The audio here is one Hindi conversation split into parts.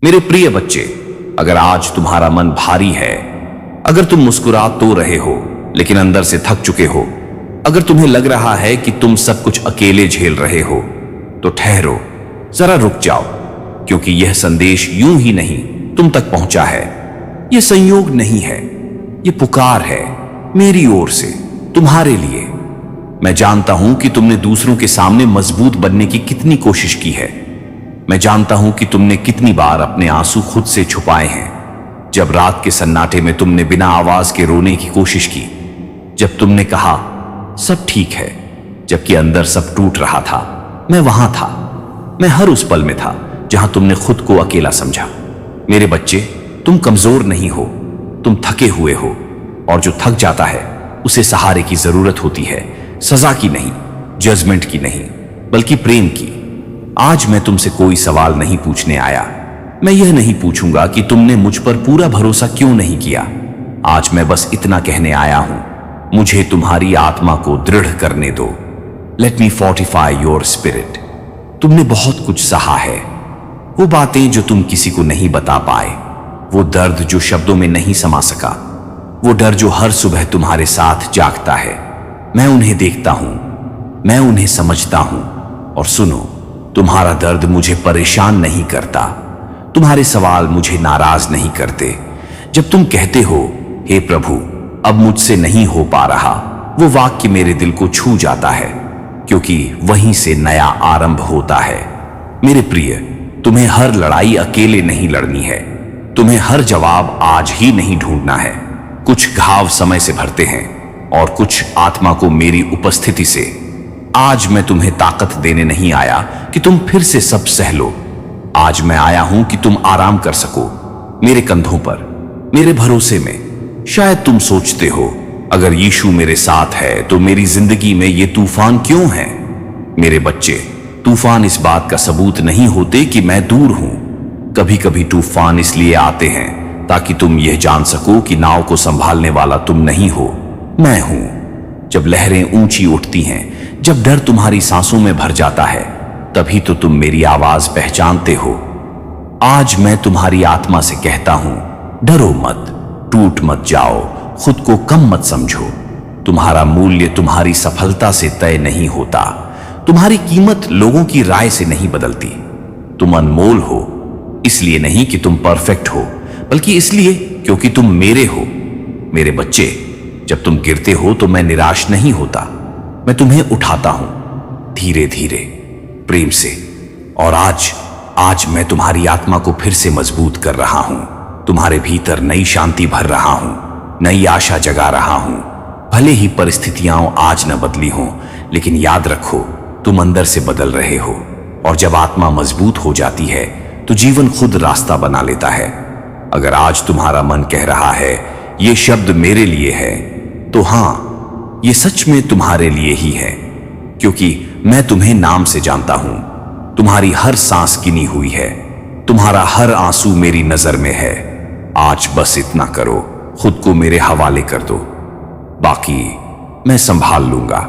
मेरे प्रिय बच्चे, अगर आज तुम्हारा मन भारी है, अगर तुम मुस्कुरा तो रहे हो लेकिन अंदर से थक चुके हो, अगर तुम्हें लग रहा है कि तुम सब कुछ अकेले झेल रहे हो, तो ठहरो, जरा रुक जाओ, क्योंकि यह संदेश यूं ही नहीं तुम तक पहुंचा है। यह संयोग नहीं है, यह पुकार है मेरी ओर से तुम्हारे लिए। मैं जानता हूं कि तुमने दूसरों के सामने मजबूत बनने की कितनी कोशिश की है। मैं जानता हूं कि तुमने कितनी बार अपने आंसू खुद से छुपाए हैं। जब रात के सन्नाटे में तुमने बिना आवाज के रोने की कोशिश की, जब तुमने कहा सब ठीक है, जबकि अंदर सब टूट रहा था, मैं वहां था। मैं हर उस पल में था जहां तुमने खुद को अकेला समझा। मेरे बच्चे, तुम कमजोर नहीं हो, तुम थके हुए हो, और जो थक जाता है उसे सहारे की जरूरत होती है, सजा की नहीं, जजमेंट की नहीं, बल्कि प्रेम की। आज मैं तुमसे कोई सवाल नहीं पूछने आया। मैं यह नहीं पूछूंगा कि तुमने मुझ पर पूरा भरोसा क्यों नहीं किया। आज मैं बस इतना कहने आया हूं, मुझे तुम्हारी आत्मा को दृढ़ करने दो। Let me fortify your spirit. तुमने बहुत कुछ सहा है, वो बातें जो तुम किसी को नहीं बता पाए, वो दर्द जो शब्दों में नहीं समा सका, वो डर जो हर सुबह तुम्हारे साथ जागता है। मैं उन्हें देखता हूं, मैं उन्हें समझता हूं। और सुनो, तुम्हारा दर्द मुझे परेशान नहीं करता, तुम्हारे सवाल मुझे नाराज नहीं करते। जब तुम कहते हो हे प्रभु अब मुझसे नहीं हो पा रहा, वो वाक्य मेरे दिल को छू जाता है, क्योंकि वहीं से नया आरंभ होता है। मेरे प्रिय, तुम्हें हर लड़ाई अकेले नहीं लड़नी है, तुम्हें हर जवाब आज ही नहीं ढूंढना है। कुछ घाव समय से भरते हैं और कुछ आत्मा को मेरी उपस्थिति से। आज मैं तुम्हें ताकत देने नहीं आया कि तुम फिर से सब सह लो। आज मैं आया हूं कि तुम आराम कर सको मेरे कंधों पर, मेरे भरोसे में। शायद तुम सोचते हो अगर यीशु मेरे साथ है तो मेरी जिंदगी में ये तूफान क्यों है। मेरे बच्चे, तूफान इस बात का सबूत नहीं होते कि मैं दूर हूं। कभी कभी तूफान इसलिए आते हैं ताकि तुम यह जान सको कि नाव को संभालने वाला तुम नहीं हो, मैं हूं। जब लहरें ऊंची उठती हैं, जब डर तुम्हारी सांसों में भर जाता है, तभी तो तुम मेरी आवाज पहचानते हो। आज मैं तुम्हारी आत्मा से कहता हूं, डरो मत, टूट मत जाओ, खुद को कम मत समझो। तुम्हारा मूल्य तुम्हारी सफलता से तय नहीं होता, तुम्हारी कीमत लोगों की राय से नहीं बदलती। तुम अनमोल हो, इसलिए नहीं कि तुम परफेक्ट हो, बल्कि इसलिए क्योंकि तुम मेरे हो। मेरे बच्चे, जब तुम गिरते हो तो मैं निराश नहीं होता, मैं तुम्हें उठाता हूं, धीरे धीरे, प्रेम से। और आज मैं तुम्हारी आत्मा को फिर से मजबूत कर रहा हूं, तुम्हारे भीतर नई शांति भर रहा हूं, नई आशा जगा रहा हूं। भले ही परिस्थितियां आज न बदली हों, लेकिन याद रखो तुम अंदर से बदल रहे हो। और जब आत्मा मजबूत हो जाती है तो जीवन खुद रास्ता बना लेता है। अगर आज तुम्हारा मन कह रहा है ये शब्द मेरे लिए है, तो हां, ये सच में तुम्हारे लिए ही है, क्योंकि मैं तुम्हें नाम से जानता हूं। तुम्हारी हर सांस गिनी हुई है, तुम्हारा हर आंसू मेरी नजर में है। आज बस इतना करो, खुद को मेरे हवाले कर दो, बाकी मैं संभाल लूंगा।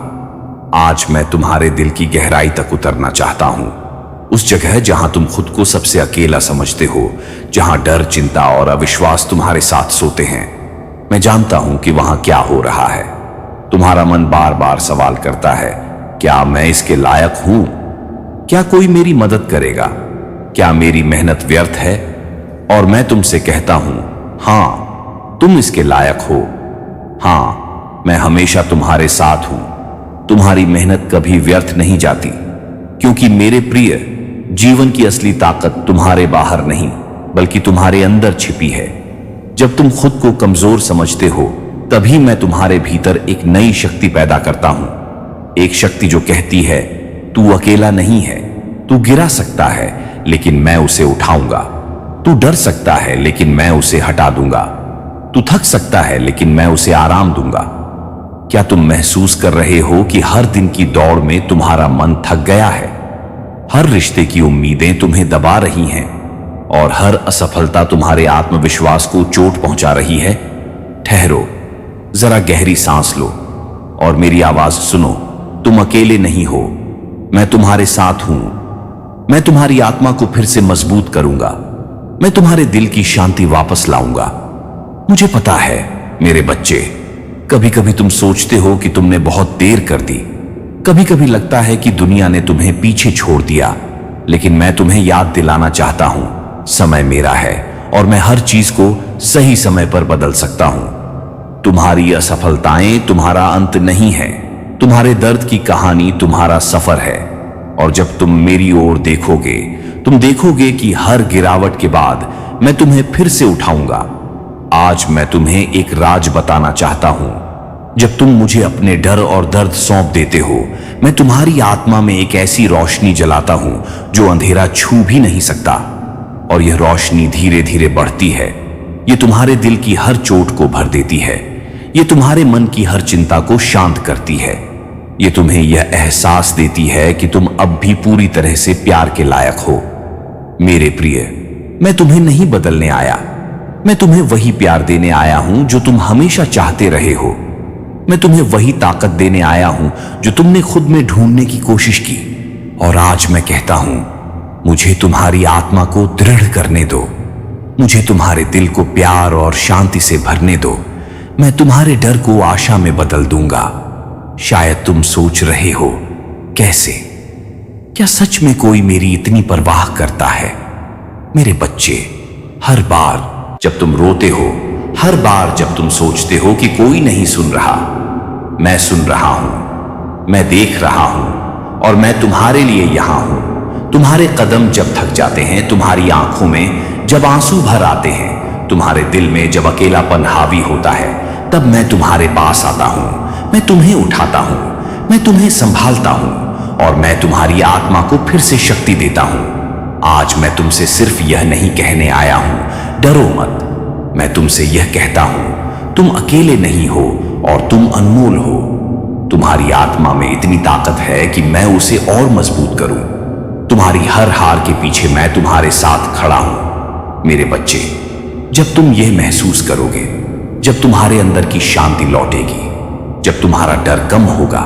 आज मैं तुम्हारे दिल की गहराई तक उतरना चाहता हूं, उस जगह जहां तुम खुद को सबसे अकेला समझते हो, जहां डर, चिंता और अविश्वास तुम्हारे साथ सोते हैं। मैं जानता हूं कि वहां क्या हो रहा है। तुम्हारा मन बार बार सवाल करता है, क्या मैं इसके लायक हूं? क्या कोई मेरी मदद करेगा? क्या मेरी मेहनत व्यर्थ है? और मैं तुमसे कहता हूं, हां, तुम इसके लायक हो। हां, मैं हमेशा तुम्हारे साथ हूं। तुम्हारी मेहनत कभी व्यर्थ नहीं जाती, क्योंकि मेरे प्रिय, जीवन की असली ताकत तुम्हारे बाहर नहीं, बल्कि तुम्हारे अंदर छिपी है। जब तुम खुद को कमजोर समझते हो, तभी मैं तुम्हारे भीतर एक नई शक्ति पैदा करता हूं। एक शक्ति जो कहती है, तू अकेला नहीं है, तू गिरा सकता है, लेकिन मैं उसे उठाऊंगा। तू डर सकता है, लेकिन मैं उसे हटा दूंगा। तू थक सकता है, लेकिन मैं उसे आराम दूंगा। क्या तुम महसूस कर रहे हो कि हर दिन की दौड़ में तुम्हारा मन थक गया है? हर रिश्ते की उम्मीदें तुम्हें दबा रही हैं और हर असफलता तुम्हारे आत्मविश्वास को चोट पहुंचा रही है। ठहरो, जरा गहरी सांस लो और मेरी आवाज सुनो। तुम अकेले नहीं हो, मैं तुम्हारे साथ हूं। मैं तुम्हारी आत्मा को फिर से मजबूत करूंगा, मैं तुम्हारे दिल की शांति वापस लाऊंगा। मुझे पता है मेरे बच्चे, कभी कभी तुम सोचते हो कि तुमने बहुत देर कर दी। कभी कभी लगता है कि दुनिया ने तुम्हें पीछे छोड़ दिया, लेकिन मैं तुम्हें याद दिलाना चाहता हूं, समय मेरा है और मैं हर चीज को सही समय पर बदल सकता हूं। तुम्हारी असफलताएं तुम्हारा अंत नहीं है, तुम्हारे दर्द की कहानी तुम्हारा सफर है। और जब तुम मेरी ओर देखोगे, तुम देखोगे कि हर गिरावट के बाद मैं तुम्हें फिर से उठाऊंगा। आज मैं तुम्हें एक राज बताना चाहता हूं। जब तुम मुझे अपने डर और दर्द सौंप देते हो, मैं तुम्हारी आत्मा में एक ऐसी रोशनी जलाता हूं जो अंधेरा छू भी नहीं सकता। और यह रोशनी धीरे धीरे बढ़ती है। ये तुम्हारे दिल की हर चोट को भर देती है। ये तुम्हारे मन की हर चिंता को शांत करती है। ये तुम्हें यह एहसास देती है कि तुम अब भी पूरी तरह से प्यार के लायक हो। मेरे प्रिय, मैं तुम्हें नहीं बदलने आया, मैं तुम्हें वही प्यार देने आया हूं जो तुम हमेशा चाहते रहे हो। मैं तुम्हें वही ताकत देने आया हूं जो तुमने खुद में ढूंढने की कोशिश की। और आज मैं कहता हूं, मुझे तुम्हारी आत्मा को दृढ़ करने दो। मुझे तुम्हारे दिल को प्यार और शांति से भरने दो। मैं तुम्हारे डर को आशा में बदल दूंगा। शायद तुम सोच रहे हो, कैसे? क्या सच में कोई मेरी इतनी परवाह करता है? मेरे बच्चे, हर बार जब तुम रोते हो, हर बार जब तुम सोचते हो कि कोई नहीं सुन रहा, मैं सुन रहा हूं, मैं देख रहा हूं और मैं तुम्हारे लिए यहां हूं। तुम्हारे कदम जब थक जाते हैं, तुम्हारी आंखों में जब आंसू भर आते हैं, तुम्हारे दिल में जब अकेलापन हावी होता है, तब मैं तुम्हारे पास आता हूं। मैं तुम्हें उठाता हूं, मैं तुम्हें संभालता हूं और मैं तुम्हारी आत्मा को फिर से शक्ति देता हूं। आज मैं तुमसे सिर्फ यह नहीं कहने आया हूं, डरो मत। मैं तुमसे यह कहता हूं, तुम अकेले नहीं हो और तुम अनमोल हो। तुम्हारी आत्मा में इतनी ताकत है कि मैं उसे और मजबूत करूं। तुम्हारी हर हार के पीछे मैं तुम्हारे साथ खड़ा हूं। मेरे बच्चे, जब तुम यह महसूस करोगे, जब तुम्हारे अंदर की शांति लौटेगी, जब तुम्हारा डर कम होगा,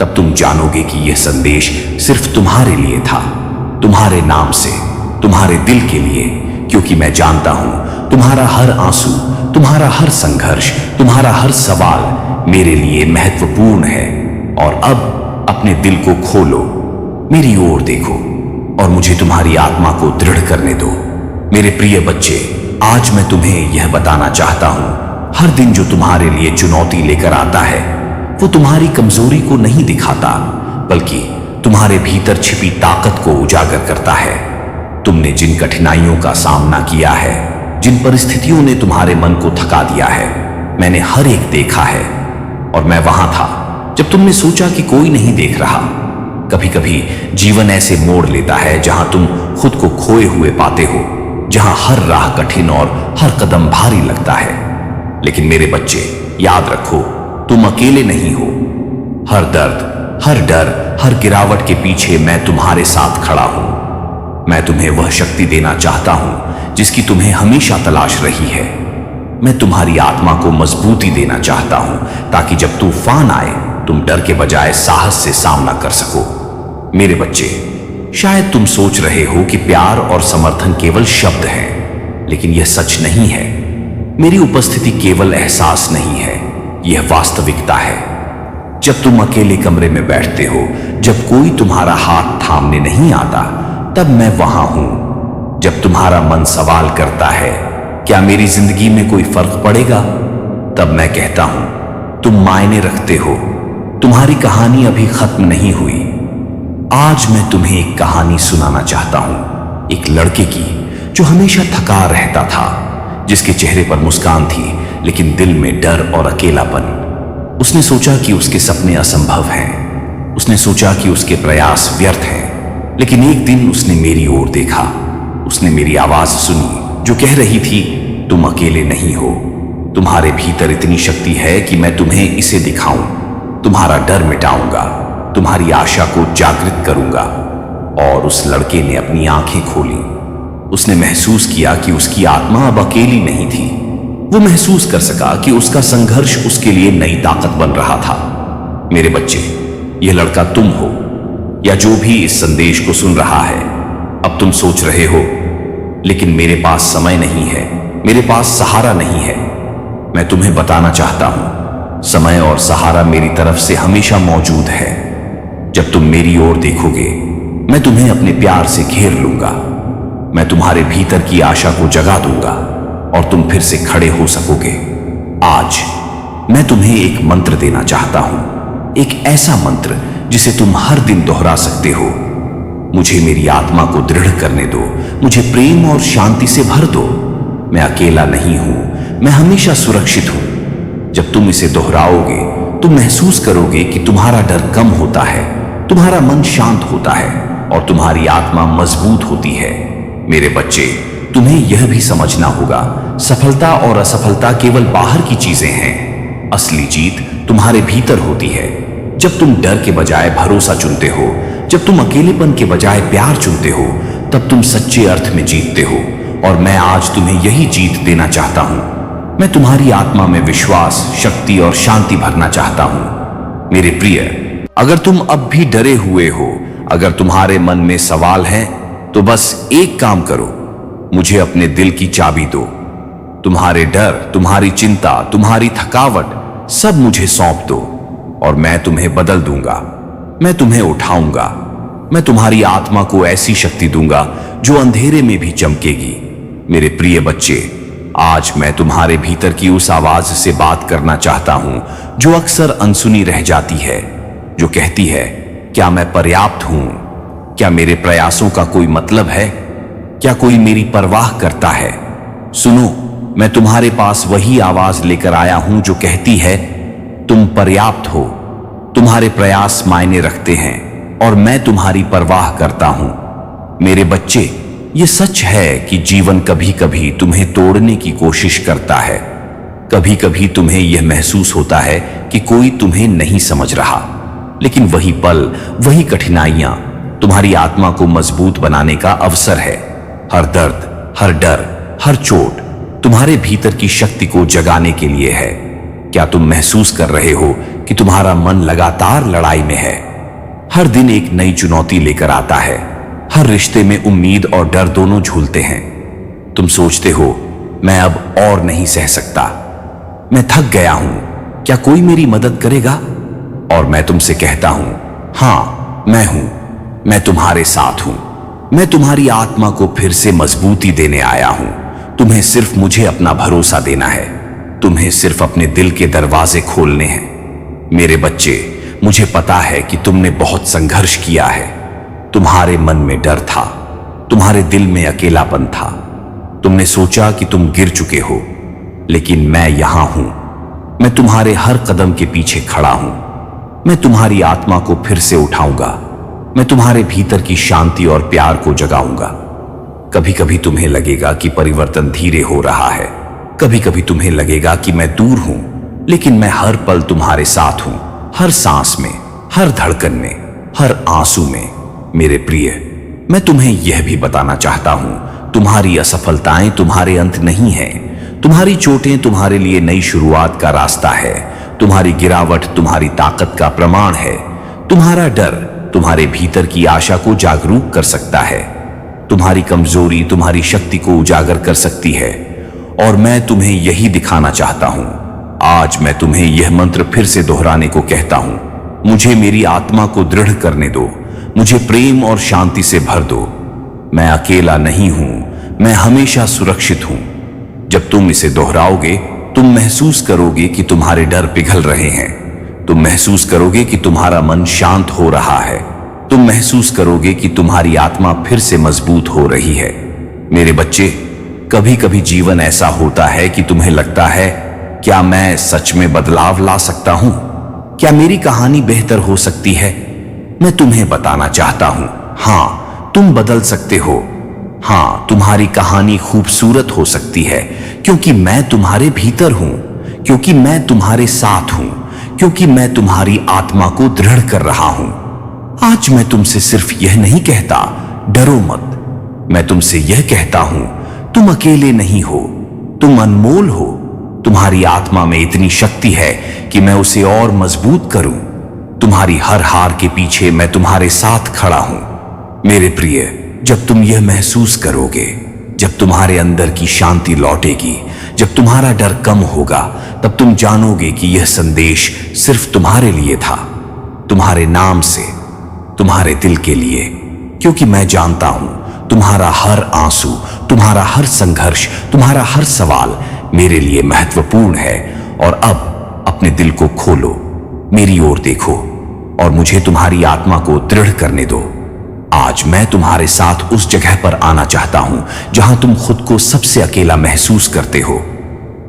तब तुम जानोगे कि यह संदेश सिर्फ तुम्हारे लिए था, तुम्हारे नाम से, तुम्हारे दिल के लिए। क्योंकि मैं जानता हूं तुम्हारा हर आंसू, तुम्हारा हर संघर्ष, तुम्हारा हर सवाल मेरे लिए महत्वपूर्ण है। और अब अपने दिल को खोलो, मेरी ओर देखो और मुझे तुम्हारी आत्मा को दृढ़ करने दो। मेरे प्रिय बच्चे, आज मैं तुम्हें यह बताना चाहता हूं, हर दिन जो तुम्हारे लिए चुनौती लेकर आता है, वो तुम्हारी कमजोरी को नहीं दिखाता, बल्कि तुम्हारे भीतर छिपी ताकत को उजागर करता है। तुमने जिन कठिनाइयों का सामना किया है, जिन परिस्थितियों ने तुम्हारे मन को थका दिया है, मैंने हर एक देखा है। और मैं वहां था जब तुमने सोचा कि कोई नहीं देख रहा। कभी कभी जीवन ऐसे मोड़ लेता है जहां तुम खुद को खोए हुए पाते हो, जहां हर राह कठिन और हर कदम भारी लगता है। लेकिन मेरे बच्चे, याद रखो, तुम अकेले नहीं हो। हर दर्द, हर डर, हर गिरावट के पीछे मैं तुम्हारे साथ खड़ा हूं। मैं तुम्हें वह शक्ति देना चाहता हूं जिसकी तुम्हें हमेशा तलाश रही है। मैं तुम्हारी आत्मा को मजबूती देना चाहता हूं ताकि जब तूफान आए, तुम डर के बजाय साहस से सामना कर सको। मेरे बच्चे, शायद तुम सोच रहे हो कि प्यार और समर्थन केवल शब्द हैं, लेकिन यह सच नहीं है। मेरी उपस्थिति केवल एहसास नहीं है, यह वास्तविकता है। जब तुम अकेले कमरे में बैठते हो, जब कोई तुम्हारा हाथ थामने नहीं आता, तब मैं वहां हूं। जब तुम्हारा मन सवाल करता है, क्या मेरी जिंदगी में कोई फर्क पड़ेगा, तब मैं कहता हूं, तुम मायने रखते हो। तुम्हारी कहानी अभी खत्म नहीं हुई। आज मैं तुम्हें एक कहानी सुनाना चाहता हूं, एक लड़के की जो हमेशा थका रहता था, जिसके चेहरे पर मुस्कान थी लेकिन दिल में डर और अकेलापन। उसने सोचा कि उसके सपने असंभव हैं, उसने सोचा कि उसके प्रयास व्यर्थ हैं। लेकिन एक दिन उसने मेरी ओर देखा, उसने मेरी आवाज सुनी जो कह रही थी, तुम अकेले नहीं हो, तुम्हारे भीतर इतनी शक्ति है कि मैं तुम्हें इसे दिखाऊं। तुम्हारा डर मिटाऊंगा, तुम्हारी आशा को जागृत करूंगा। और उस लड़के ने अपनी आंखें खोली। उसने महसूस किया कि उसकी आत्मा अब अकेली नहीं थी। वो महसूस कर सका कि उसका संघर्ष उसके लिए नई ताकत बन रहा था। मेरे बच्चे, यह लड़का तुम हो, या जो भी इस संदेश को सुन रहा है। अब तुम सोच रहे हो, लेकिन मेरे पास समय नहीं है, मेरे पास सहारा नहीं है। मैं तुम्हें बताना चाहता हूं, समय और सहारा मेरी तरफ से हमेशा मौजूद है। जब तुम मेरी ओर देखोगे, मैं तुम्हें अपने प्यार से घेर लूंगा। मैं तुम्हारे भीतर की आशा को जगा दूंगा और तुम फिर से खड़े हो सकोगे। आज मैं तुम्हें एक मंत्र देना चाहता हूं, एक ऐसा मंत्र जिसे तुम हर दिन दोहरा सकते हो। मुझे मेरी आत्मा को दृढ़ करने दो, मुझे प्रेम और शांति से भर दो। मैं अकेला नहीं हूं, मैं हमेशा सुरक्षित हूं। जब तुम इसे दोहराओगे, तुम महसूस करोगे कि तुम्हारा डर कम होता है, तुम्हारा मन शांत होता है और तुम्हारी आत्मा मजबूत होती है। मेरे बच्चे, तुम्हें यह भी समझना होगा, सफलता और असफलता केवल बाहर की चीजें हैं। असली जीत तुम्हारे भीतर होती है। जब तुम डर के बजाय भरोसा चुनते हो, जब तुम अकेलेपन के बजाय प्यार चुनते हो, तब तुम सच्चे अर्थ में जीतते हो। और मैं आज तुम्हें यही जीत देना चाहता हूं। मैं तुम्हारी आत्मा में विश्वास, शक्ति और शांति भरना चाहता हूं। मेरे प्रिय, अगर तुम अब भी डरे हुए हो, अगर तुम्हारे मन में सवाल हैं, तो बस एक काम करो, मुझे अपने दिल की चाबी दो। तुम्हारे डर, तुम्हारी चिंता, तुम्हारी थकावट सब मुझे सौंप दो और मैं तुम्हें बदल दूंगा। मैं तुम्हें उठाऊंगा। मैं तुम्हारी आत्मा को ऐसी शक्ति दूंगा जो अंधेरे में भी चमकेगी। मेरे प्रिय बच्चे, आज मैं तुम्हारे भीतर की उस आवाज से बात करना चाहता हूं जो अक्सर अनसुनी रह जाती है, जो कहती है, क्या मैं पर्याप्त हूं? क्या मेरे प्रयासों का कोई मतलब है? क्या कोई मेरी परवाह करता है? सुनो, मैं तुम्हारे पास वही आवाज लेकर आया हूं जो कहती है, तुम पर्याप्त हो, तुम्हारे प्रयास मायने रखते हैं और मैं तुम्हारी परवाह करता हूं। मेरे बच्चे, ये सच है कि जीवन कभी कभी तुम्हें तोड़ने की कोशिश करता है। कभी कभी तुम्हें यह महसूस होता है कि कोई तुम्हें नहीं समझ रहा, लेकिन वही पल, वही कठिनाइयां तुम्हारी आत्मा को मजबूत बनाने का अवसर है। हर दर्द, हर डर, हर चोट तुम्हारे भीतर की शक्ति को जगाने के लिए है। क्या तुम महसूस कर रहे हो कि तुम्हारा मन लगातार लड़ाई में है? हर दिन एक नई चुनौती लेकर आता है। हर रिश्ते में उम्मीद और डर दोनों झूलते हैं। तुम सोचते हो, मैं अब और नहीं सह सकता, मैं थक गया हूं, क्या कोई मेरी मदद करेगा? और मैं तुमसे कहता हूं, हां, मैं हूं, मैं तुम्हारे साथ हूं। मैं तुम्हारी आत्मा को फिर से मजबूती देने आया हूं। तुम्हें सिर्फ मुझे अपना भरोसा देना है। तुम्हें सिर्फ अपने दिल के दरवाजे खोलने हैं। मेरे बच्चे, मुझे पता है कि तुमने बहुत संघर्ष किया है। तुम्हारे मन में डर था, तुम्हारे दिल में अकेलापन था। तुमने सोचा कि तुम गिर चुके हो, लेकिन मैं यहां हूं। मैं तुम्हारे हर कदम के पीछे खड़ा हूं। मैं तुम्हारी आत्मा को फिर से उठाऊंगा। मैं तुम्हारे भीतर की शांति और प्यार को जगाऊंगा। कभी कभी तुम्हें लगेगा कि परिवर्तन धीरे हो रहा है। कभी कभी तुम्हें लगेगा कि मैं दूर हूं, लेकिन मैं हर पल तुम्हारे साथ हूं, हर सांस में, हर धड़कन में, हर आंसू में। मेरे प्रिय, मैं तुम्हें यह भी बताना चाहता हूं, तुम्हारी असफलताएं तुम्हारे अंत नहीं हैं। तुम्हारी चोटें तुम्हारे लिए नई शुरुआत का रास्ता है। तुम्हारी गिरावट तुम्हारी ताकत का प्रमाण है। तुम्हारा डर तुम्हारे भीतर की आशा को जागरूक कर सकता है। तुम्हारी कमजोरी तुम्हारी शक्ति को उजागर कर सकती है। और मैं तुम्हें यही दिखाना चाहता हूं। आज मैं तुम्हें यह मंत्र फिर से दोहराने को कहता हूं। मुझे मेरी आत्मा को दृढ़ करने दो, मुझे प्रेम और शांति से भर दो। मैं अकेला नहीं हूं, मैं हमेशा सुरक्षित हूं। जब तुम इसे दोहराओगे, तुम महसूस करोगे कि तुम्हारे डर पिघल रहे हैं। तुम महसूस करोगे कि तुम्हारा मन शांत हो रहा है। तुम महसूस करोगे कि तुम्हारी आत्मा फिर से मजबूत हो रही है। मेरे बच्चे, कभी कभी जीवन ऐसा होता है कि तुम्हें लगता है, क्या मैं सच में बदलाव ला सकता हूं? क्या मेरी कहानी बेहतर हो सकती है? मैं तुम्हें बताना चाहता हूं, हां, तुम बदल सकते हो। हां, तुम्हारी कहानी खूबसूरत हो सकती है, क्योंकि मैं तुम्हारे भीतर हूं, क्योंकि मैं तुम्हारे साथ हूं, क्योंकि मैं तुम्हारी आत्मा को दृढ़ कर रहा हूं। आज मैं तुमसे सिर्फ यह नहीं कहता, डरो मत। मैं तुमसे यह कहता हूं, तुम अकेले नहीं हो, तुम अनमोल हो। तुम्हारी आत्मा में इतनी शक्ति है कि मैं उसे और मजबूत करूं। तुम्हारी हर हार के पीछे मैं तुम्हारे साथ खड़ा हूं। मेरे प्रिय, जब तुम यह महसूस करोगे, जब तुम्हारे अंदर की शांति लौटेगी, जब तुम्हारा डर कम होगा, तब तुम जानोगे कि यह संदेश सिर्फ तुम्हारे लिए था, तुम्हारे नाम से, तुम्हारे दिल के लिए। क्योंकि मैं जानता हूं तुम्हारा हर आंसू, तुम्हारा हर संघर्ष, तुम्हारा हर सवाल मेरे लिए महत्वपूर्ण है। और अब अपने दिल को खोलो, मेरी ओर देखो और मुझे तुम्हारी आत्मा को दृढ़ करने दो। आज मैं तुम्हारे साथ उस जगह पर आना चाहता हूं जहां तुम खुद को सबसे अकेला महसूस करते हो,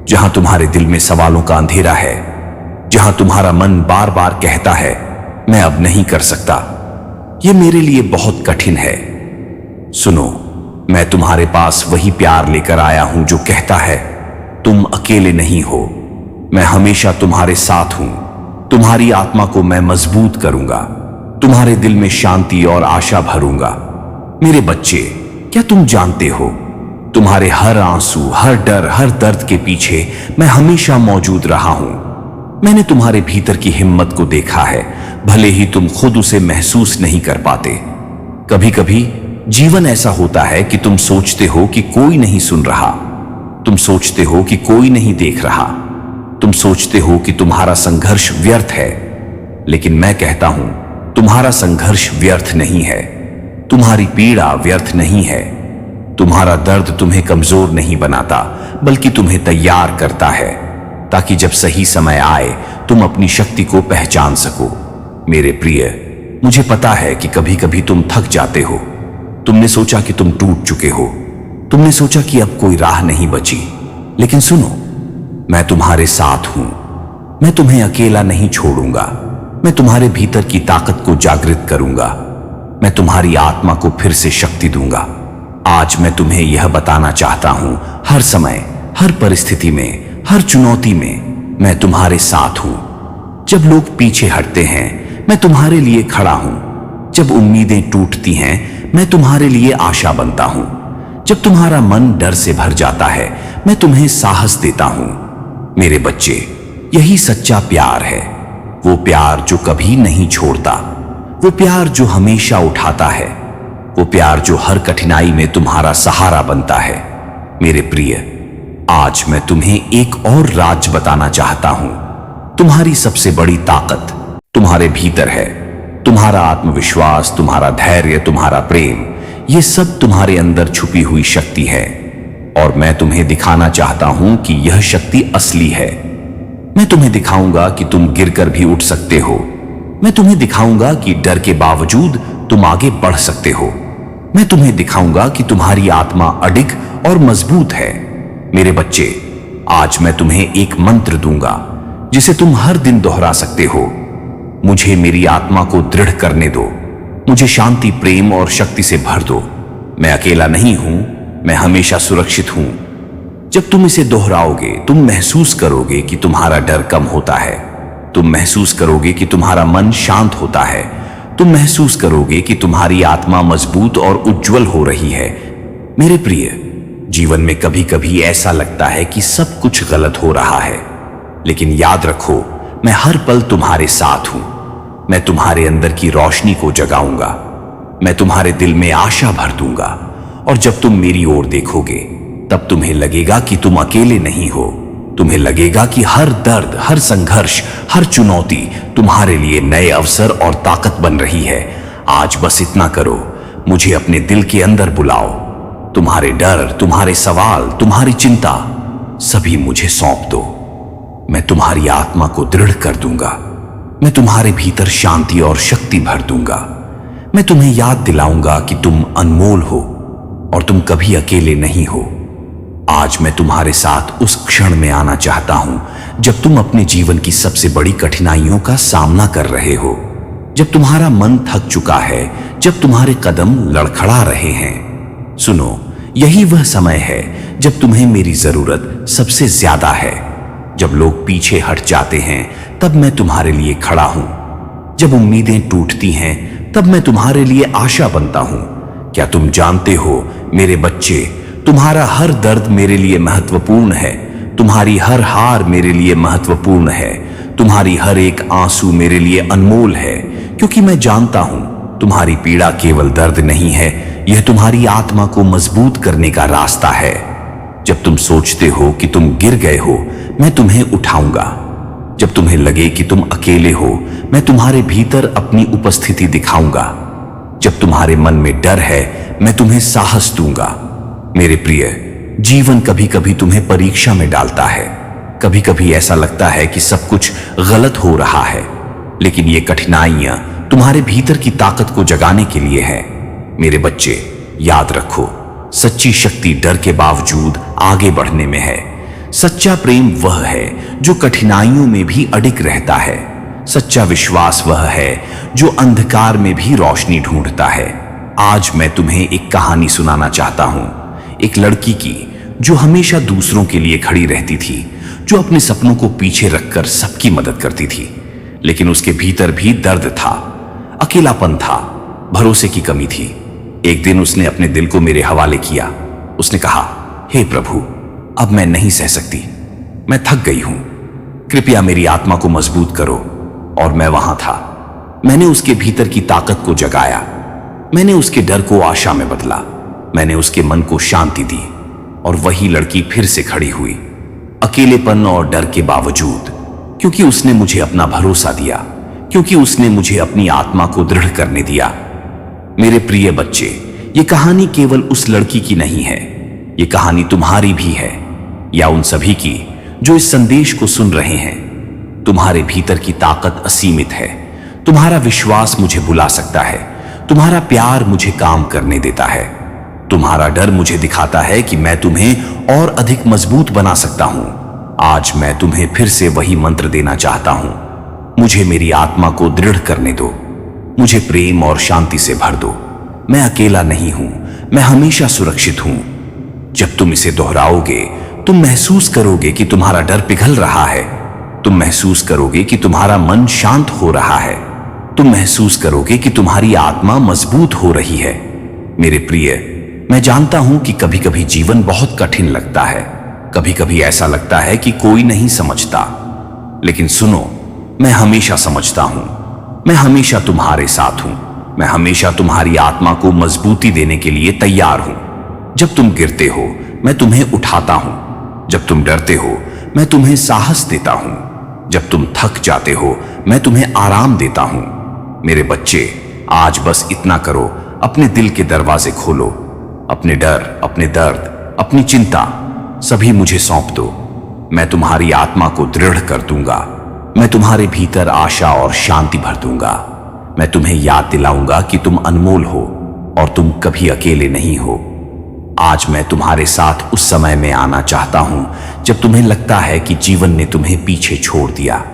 जहां तुम्हारे दिल में सवालों का अंधेरा है, जहां तुम्हारा मन बार बार कहता है मैं अब नहीं कर सकता, यह मेरे लिए बहुत कठिन है। सुनो, मैं तुम्हारे पास वही प्यार लेकर आया हूं जो कहता है तुम अकेले नहीं हो, मैं हमेशा तुम्हारे साथ हूं। तुम्हारी आत्मा को मैं मजबूत करूंगा, तुम्हारे दिल में शांति और आशा भरूंगा। मेरे बच्चे, क्या तुम जानते हो, तुम्हारे हर आंसू, हर डर, हर दर्द के पीछे मैं हमेशा मौजूद रहा हूं। मैंने तुम्हारे भीतर की हिम्मत को देखा है, भले ही तुम खुद उसे महसूस नहीं कर पाते। कभी कभी जीवन ऐसा होता है कि तुम सोचते हो कि कोई नहीं सुन रहा, तुम सोचते हो कि कोई नहीं देख रहा, तुम सोचते हो कि तुम्हारा संघर्ष व्यर्थ है। लेकिन मैं कहता हूं तुम्हारा संघर्ष व्यर्थ नहीं है, तुम्हारी पीड़ा व्यर्थ नहीं है, तुम्हारा दर्द तुम्हें कमजोर नहीं बनाता बल्कि तुम्हें तैयार करता है, ताकि जब सही समय आए तुम अपनी शक्ति को पहचान सको। मेरे प्रिय, मुझे पता है कि कभी कभी तुम थक जाते हो, तुमने सोचा कि तुम टूट चुके हो, तुमने सोचा कि अब कोई राह नहीं बची। लेकिन सुनो, मैं तुम्हारे साथ हूं, मैं तुम्हें अकेला नहीं छोड़ूंगा, मैं तुम्हारे भीतर की ताकत को जागृत करूंगा, मैं तुम्हारी आत्मा को फिर से शक्ति दूंगा। आज मैं तुम्हें यह बताना चाहता हूं, हर समय, हर परिस्थिति में, हर चुनौती में मैं तुम्हारे साथ हूं। जब लोग पीछे हटते हैं, मैं तुम्हारे लिए खड़ा हूं। जब उम्मीदें टूटती हैं, मैं तुम्हारे लिए आशा बनता हूं। जब तुम्हारा मन डर से भर जाता है, मैं तुम्हें साहस देता हूं। मेरे बच्चे, यही सच्चा प्यार है, वो प्यार जो कभी नहीं छोड़ता, वो प्यार जो हमेशा उठाता है, वो प्यार जो हर कठिनाई में तुम्हारा सहारा बनता है। मेरे प्रिय, आज मैं तुम्हें एक और राज बताना चाहता हूं। तुम्हारी सबसे बड़ी ताकत तुम्हारे भीतर है, तुम्हारा आत्मविश्वास, तुम्हारा धैर्य, तुम्हारा प्रेम, ये सब तुम्हारे अंदर छुपी हुई शक्ति है। और मैं तुम्हें दिखाना चाहता हूं कि यह शक्ति असली है। मैं तुम्हें दिखाऊंगा कि तुम गिरकर भी उठ सकते हो, मैं तुम्हें दिखाऊंगा कि डर के बावजूद तुम आगे बढ़ सकते हो, मैं तुम्हें दिखाऊंगा कि तुम्हारी आत्मा अडिग और मजबूत है। मेरे बच्चे, आज मैं तुम्हें एक मंत्र दूंगा जिसे तुम हर दिन दोहरा सकते हो। मुझे मेरी आत्मा को दृढ़ करने दो, मुझे शांति, प्रेम और शक्ति से भर दो। मैं अकेला नहीं हूं, मैं हमेशा सुरक्षित हूं। जब तुम इसे दोहराओगे, तुम महसूस करोगे कि तुम्हारा डर कम होता है, तुम महसूस करोगे कि तुम्हारा मन शांत होता है, तुम महसूस करोगे कि तुम्हारी आत्मा मजबूत और उज्जवल हो रही है। मेरे प्रिय, जीवन में कभी कभी ऐसा लगता है कि सब कुछ गलत हो रहा है, लेकिन याद रखो, मैं हर पल तुम्हारे साथ हूं। मैं तुम्हारे अंदर की रोशनी को जगाऊंगा, मैं तुम्हारे दिल में आशा भर दूंगा। और जब तुम मेरी ओर देखोगे, तब तुम्हें लगेगा कि तुम अकेले नहीं हो, तुम्हें लगेगा कि हर दर्द, हर संघर्ष, हर चुनौती तुम्हारे लिए नए अवसर और ताकत बन रही है। आज बस इतना करो, मुझे अपने दिल के अंदर बुलाओ, तुम्हारे डर, तुम्हारे सवाल, तुम्हारी चिंता सभी मुझे सौंप दो। मैं तुम्हारी आत्मा को दृढ़ कर दूंगा, मैं तुम्हारे भीतर शांति और शक्ति भर दूंगा। मैं तुम्हें याद दिलाऊंगा कि तुम अनमोल हो और तुम कभी अकेले नहीं हो। आज मैं तुम्हारे साथ उस क्षण में आना चाहता हूं जब तुम अपने जीवन की सबसे बड़ी कठिनाइयों का सामना कर रहे हो, जब तुम्हारा मन थक चुका है, जब तुम्हारे कदम लड़खड़ा रहे हैं। सुनो, यही वह समय है जब तुम्हें मेरी जरूरत सबसे ज्यादा है। जब लोग पीछे हट जाते हैं, तब मैं तुम्हारे लिए खड़ा हूं। जब उम्मीदें टूटती हैं, तब मैं तुम्हारे लिए आशा बनता हूं। क्या तुम जानते हो मेरे बच्चे, तुम्हारा हर दर्द मेरे लिए महत्वपूर्ण है, तुम्हारी हर हार मेरे लिए महत्वपूर्ण है, तुम्हारी हर एक आंसू मेरे लिए अनमोल है, क्योंकि मैं जानता हूं तुम्हारी पीड़ा केवल दर्द नहीं है, यह तुम्हारी आत्मा को मजबूत करने का रास्ता है। जब तुम सोचते हो कि तुम गिर गए हो, मैं तुम्हें उठाऊंगा। जब तुम्हें लगे कि तुम अकेले हो, मैं तुम्हारे भीतर अपनी उपस्थिति दिखाऊंगा। जब तुम्हारे मन में डर है, मैं तुम्हें साहस दूंगा। मेरे प्रिय, जीवन कभी कभी तुम्हें परीक्षा में डालता है। कभी कभी ऐसा लगता है कि सब कुछ गलत हो रहा है, लेकिन ये कठिनाइयां तुम्हारे भीतर की ताकत को जगाने के लिए है। मेरे बच्चे, याद रखो, सच्ची शक्ति डर के बावजूद आगे बढ़ने में है। सच्चा प्रेम वह है जो कठिनाइयों में भी अडिग रहता है। सच्चा विश्वास वह है जो अंधकार में भी रोशनी ढूंढता है। आज मैं तुम्हें एक कहानी सुनाना चाहता हूं, एक लड़की की जो हमेशा दूसरों के लिए खड़ी रहती थी, जो अपने सपनों को पीछे रखकर सबकी मदद करती थी। लेकिन उसके भीतर भी दर्द था, अकेलापन था, भरोसे की कमी थी। एक दिन उसने अपने दिल को मेरे हवाले किया। उसने कहा, हे प्रभु, अब मैं नहीं सह सकती, मैं थक गई हूं, कृपया मेरी आत्मा को मजबूत करो। और मैं वहां था। मैंने उसके भीतर की ताकत को जगाया। मैंने उसके डर को आशा में बदला। मैंने उसके मन को शांति दी और वही लड़की फिर से खड़ी हुई, अकेलेपन और डर के बावजूद, क्योंकि उसने मुझे अपना भरोसा दिया, क्योंकि उसने मुझे अपनी आत्मा को दृढ़ करने दिया। मेरे प्रिय बच्चे, ये कहानी केवल उस लड़की की नहीं है, ये कहानी तुम्हारी भी है, या उन सभी की जो इस संदेश को सुन रहे हैं। तुम्हारे भीतर की ताकत असीमित है। तुम्हारा विश्वास मुझे बुला सकता है, तुम्हारा प्यार मुझे काम करने देता है, तुम्हारा डर मुझे दिखाता है कि मैं तुम्हें और अधिक मजबूत बना सकता हूं। आज मैं तुम्हें फिर से वही मंत्र देना चाहता हूं। मुझे मेरी आत्मा को दृढ़ करने दो, मुझे प्रेम और शांति से भर दो। मैं अकेला नहीं हूं, मैं हमेशा सुरक्षित हूं। जब तुम इसे दोहराओगे, तुम महसूस करोगे कि तुम्हारा डर पिघल रहा है। तुम महसूस करोगे कि तुम्हारा मन शांत हो रहा है। तुम महसूस करोगे कि तुम्हारी आत्मा मजबूत हो रही है। मेरे प्रिय, मैं जानता हूं कि कभी कभी जीवन बहुत कठिन लगता है। कभी कभी ऐसा लगता है कि कोई नहीं समझता, लेकिन सुनो, मैं हमेशा समझता हूं। मैं हमेशा तुम्हारे साथ हूं। मैं हमेशा तुम्हारी आत्मा को मजबूती देने के लिए तैयार हूं। जब तुम गिरते हो, मैं तुम्हें उठाता हूं। जब तुम डरते हो, मैं तुम्हें साहस देता हूं। जब तुम थक जाते हो, मैं तुम्हें आराम देता हूं। मेरे बच्चे, आज बस इतना करो, अपने दिल के दरवाजे खोलो। अपने डर, अपने दर्द, अपनी चिंता सभी मुझे सौंप दो। मैं तुम्हारी आत्मा को दृढ़ कर दूंगा। मैं तुम्हारे भीतर आशा और शांति भर दूंगा। मैं तुम्हें याद दिलाऊंगा कि तुम अनमोल हो और तुम कभी अकेले नहीं हो। आज मैं तुम्हारे साथ उस समय में आना चाहता हूं जब तुम्हें लगता है कि जीवन ने तुम्हें पीछे छोड़ दिया,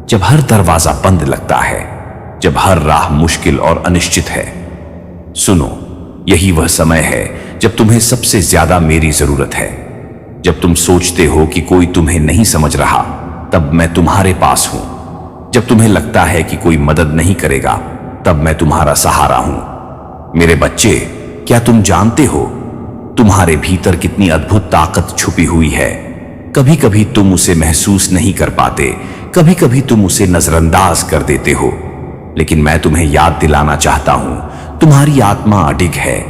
जब हर दरवाजा बंद लगता है, जब हर राह मुश्किल और अनिश्चित है। सुनो, यही वह समय है जब तुम्हें सबसे ज्यादा मेरी जरूरत है। जब तुम सोचते हो कि कोई तुम्हें नहीं समझ रहा, तब मैं तुम्हारे पास हूं। जब तुम्हें लगता है कि कोई मदद नहीं करेगा, तब मैं तुम्हारा सहारा हूं। मेरे बच्चे, क्या तुम जानते हो तुम्हारे भीतर कितनी अद्भुत ताकत छुपी हुई है? कभी कभी तुम उसे महसूस नहीं कर पाते, कभी कभी तुम उसे नजरअंदाज कर देते हो, लेकिन मैं तुम्हें याद दिलाना चाहता हूं, तुम्हारी आत्मा अडिग है,